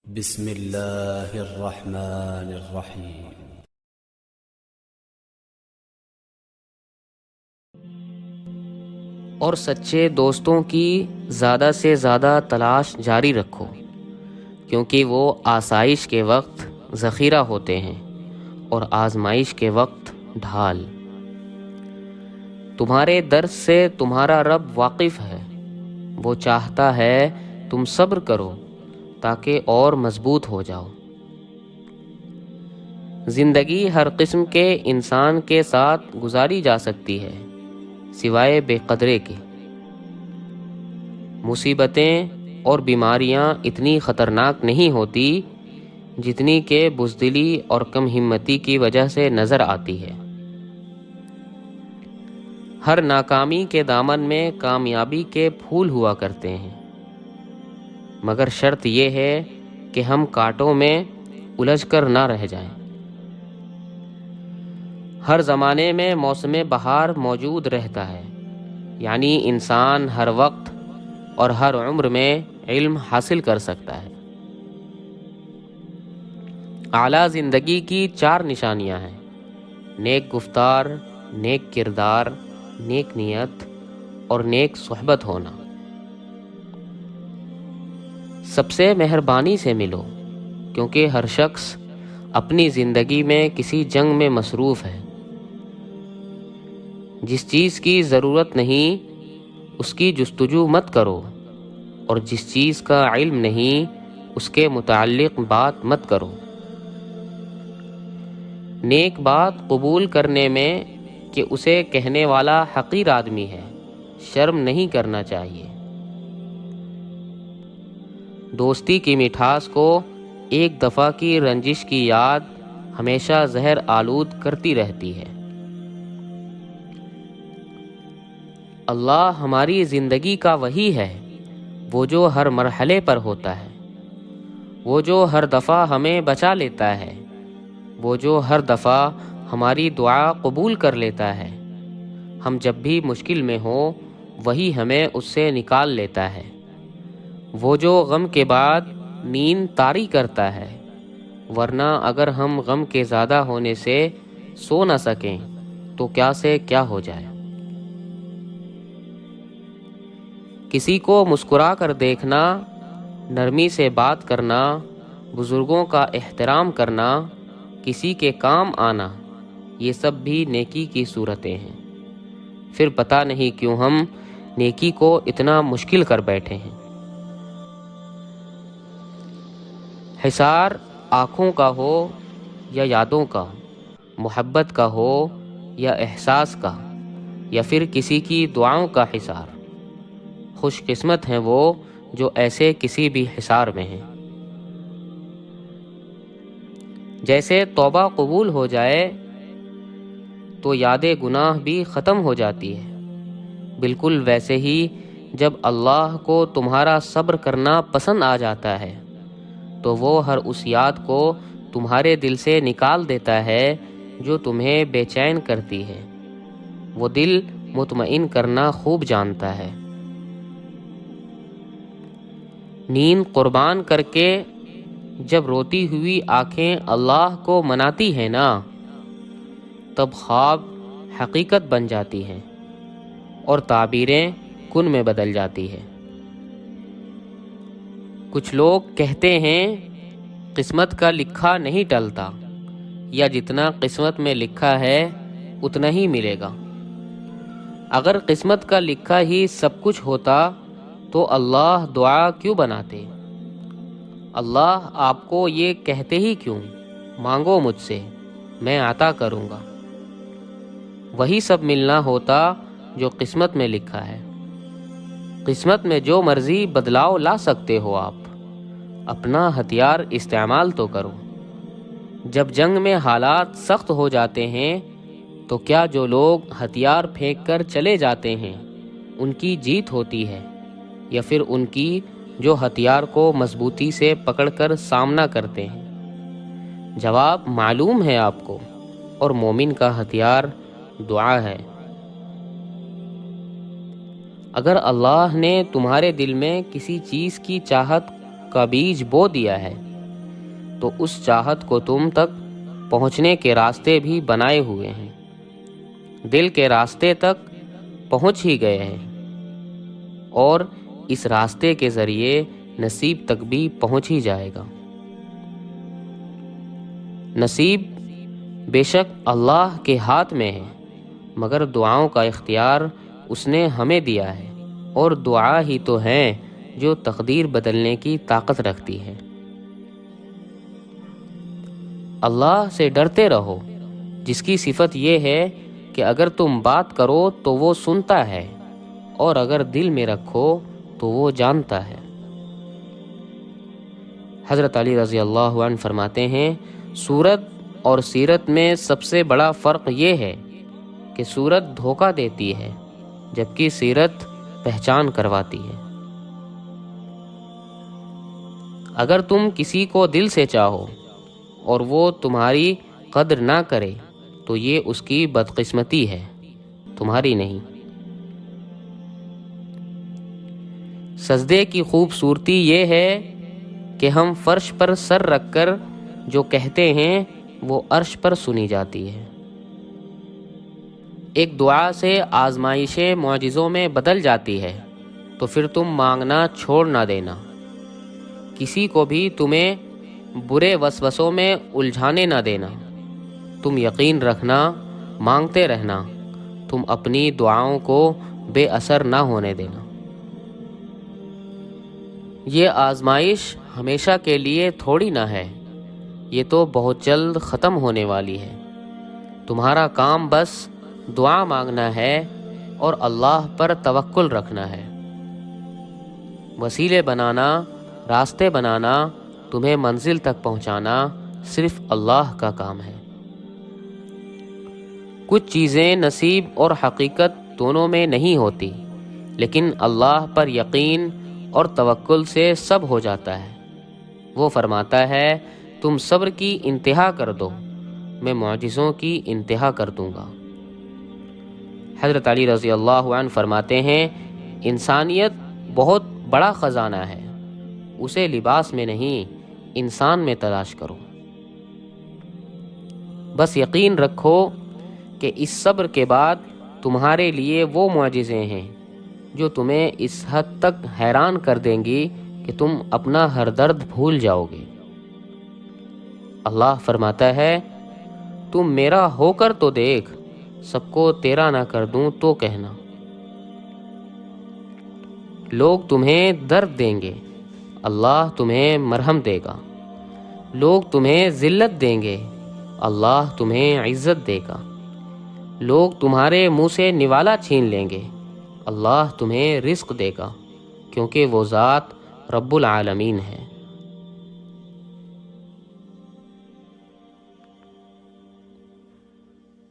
بسم اللہ الرحمن الرحیم۔ اور سچے دوستوں کی زیادہ سے زیادہ تلاش جاری رکھو، کیونکہ وہ آسائش کے وقت ذخیرہ ہوتے ہیں اور آزمائش کے وقت ڈھال۔ تمہارے درس سے تمہارا رب واقف ہے، وہ چاہتا ہے تم صبر کرو تاکہ اور مضبوط ہو جاؤ۔ زندگی ہر قسم کے انسان کے ساتھ گزاری جا سکتی ہے سوائے بے قدرے کے۔ مصیبتیں اور بیماریاں اتنی خطرناک نہیں ہوتی جتنی کہ بزدلی اور کم ہمتی کی وجہ سے نظر آتی ہے۔ ہر ناکامی کے دامن میں کامیابی کے پھول ہوا کرتے ہیں، مگر شرط یہ ہے کہ ہم کانٹوں میں الجھ کر نہ رہ جائیں۔ ہر زمانے میں موسم بہار موجود رہتا ہے، یعنی انسان ہر وقت اور ہر عمر میں علم حاصل کر سکتا ہے۔ اعلیٰ زندگی کی 4 نشانیاں ہیں: نیک گفتار، نیک کردار، نیک نیت اور نیک صحبت ہونا۔ سب سے مہربانی سے ملو، کیونکہ ہر شخص اپنی زندگی میں کسی جنگ میں مصروف ہے۔ جس چیز کی ضرورت نہیں اس کی جستجو مت کرو، اور جس چیز کا علم نہیں اس کے متعلق بات مت کرو۔ نیک بات قبول کرنے میں کہ اسے کہنے والا حقیر آدمی ہے شرم نہیں کرنا چاہیے۔ دوستی کی مٹھاس کو ایک دفعہ کی رنجش کی یاد ہمیشہ زہر آلود کرتی رہتی ہے۔ اللہ ہماری زندگی کا وہی ہے، وہ جو ہر مرحلے پر ہوتا ہے، وہ جو ہر دفعہ ہمیں بچا لیتا ہے، وہ جو ہر دفعہ ہماری دعا قبول کر لیتا ہے۔ ہم جب بھی مشکل میں ہوں وہی ہمیں اس سے نکال لیتا ہے۔ وہ جو غم کے بعد نیند طاری کرتا ہے، ورنہ اگر ہم غم کے زیادہ ہونے سے سو نہ سکیں تو کیا سے کیا ہو جائے۔ کسی کو مسکرا کر دیکھنا، نرمی سے بات کرنا، بزرگوں کا احترام کرنا، کسی کے کام آنا، یہ سب بھی نیکی کی صورتیں ہیں۔ پھر پتہ نہیں کیوں ہم نیکی کو اتنا مشکل کر بیٹھے ہیں۔ حصار آنکھوں کا ہو یا یادوں کا، محبت کا ہو یا احساس کا، یا پھر کسی کی دعاؤں کا حصار، خوش قسمت ہیں وہ جو ایسے کسی بھی حصار میں ہیں۔ جیسے توبہ قبول ہو جائے تو یاد گناہ بھی ختم ہو جاتی ہے، بالکل ویسے ہی جب اللہ کو تمہارا صبر کرنا پسند آ جاتا ہے تو وہ ہر اس یاد کو تمہارے دل سے نکال دیتا ہے جو تمہیں بے چین کرتی ہے۔ وہ دل مطمئن کرنا خوب جانتا ہے۔ نیند قربان کر کے جب روتی ہوئی آنکھیں اللہ کو مناتی ہیں نا، تب خواب حقیقت بن جاتی ہیں اور تعبیریں کن میں بدل جاتی ہے۔ کچھ لوگ کہتے ہیں قسمت کا لکھا نہیں ٹلتا، یا جتنا قسمت میں لکھا ہے اتنا ہی ملے گا۔ اگر قسمت کا لکھا ہی سب کچھ ہوتا تو اللہ دعا کیوں بناتے؟ اللہ آپ کو یہ کہتے ہی کیوں، مانگو مجھ سے میں عطا کروں گا؟ وہی سب ملنا ہوتا جو قسمت میں لکھا ہے۔ قسمت میں جو مرضی بدلاؤ لا سکتے ہو آپ، اپنا ہتھیار استعمال تو کرو۔ جب جنگ میں حالات سخت ہو جاتے ہیں تو کیا جو لوگ ہتھیار پھینک کر چلے جاتے ہیں ان کی جیت ہوتی ہے، یا پھر ان کی جو ہتھیار کو مضبوطی سے پکڑ کر سامنا کرتے ہیں؟ جواب معلوم ہے آپ کو، اور مومن کا ہتھیار دعا ہے۔ اگر اللہ نے تمہارے دل میں کسی چیز کی چاہت کا بیج بو دیا ہے تو اس چاہت کو تم تک پہنچنے کے راستے بھی بنائے ہوئے ہیں۔ دل کے راستے تک پہنچ ہی گئے ہیں اور اس راستے کے ذریعے نصیب تک بھی پہنچ ہی جائے گا۔ نصیب بے شک اللہ کے ہاتھ میں ہے، مگر دعاؤں کا اختیار اس نے ہمیں دیا ہے، اور دعا ہی تو ہے جو تقدیر بدلنے کی طاقت رکھتی ہے۔ اللہ سے ڈرتے رہو، جس کی صفت یہ ہے کہ اگر تم بات کرو تو وہ سنتا ہے، اور اگر دل میں رکھو تو وہ جانتا ہے۔ حضرت علی رضی اللہ عنہ فرماتے ہیں، صورت اور سیرت میں سب سے بڑا فرق یہ ہے کہ صورت دھوکہ دیتی ہے جبکہ سیرت پہچان کرواتی ہے۔ اگر تم کسی کو دل سے چاہو اور وہ تمہاری قدر نہ کرے تو یہ اس کی بدقسمتی ہے، تمہاری نہیں۔ سجدے کی خوبصورتی یہ ہے کہ ہم فرش پر سر رکھ کر جو کہتے ہیں وہ عرش پر سنی جاتی ہے۔ ایک دعا سے آزمائشیں معجزوں میں بدل جاتی ہے تو پھر تم مانگنا چھوڑ نہ دینا۔ کسی کو بھی تمہیں برے وسوسوں میں الجھانے نہ دینا۔ تم یقین رکھنا، مانگتے رہنا، تم اپنی دعاؤں کو بے اثر نہ ہونے دینا۔ یہ آزمائش ہمیشہ کے لیے تھوڑی نہ ہے، یہ تو بہت جلد ختم ہونے والی ہے۔ تمہارا کام بس دعا مانگنا ہے اور اللہ پر توکل رکھنا ہے۔ وسیلے بنانا، راستے بنانا، تمہیں منزل تک پہنچانا صرف اللہ کا کام ہے۔ کچھ چیزیں نصیب اور حقیقت دونوں میں نہیں ہوتی، لیکن اللہ پر یقین اور توکل سے سب ہو جاتا ہے۔ وہ فرماتا ہے، تم صبر کی انتہا کر دو، میں معجزوں کی انتہا کر دوں گا۔ حضرت علی رضی اللہ عنہ فرماتے ہیں، انسانیت بہت بڑا خزانہ ہے، اسے لباس میں نہیں انسان میں تلاش کرو۔ بس یقین رکھو کہ اس صبر کے بعد تمہارے لیے وہ معجزے ہیں جو تمہیں اس حد تک حیران کر دیں گی کہ تم اپنا ہر درد بھول جاؤ گے۔ اللہ فرماتا ہے، تم میرا ہو کر تو دیکھ، سب کو تیرا نہ کر دوں تو کہنا۔ لوگ تمہیں درد دیں گے، اللہ تمہیں مرہم دے گا۔ لوگ تمہیں ذلت دیں گے، اللہ تمہیں عزت دے گا۔ لوگ تمہارے منہ سے نوالا چھین لیں گے، اللہ تمہیں رزق دے گا، کیونکہ وہ ذات رب العالمین ہے۔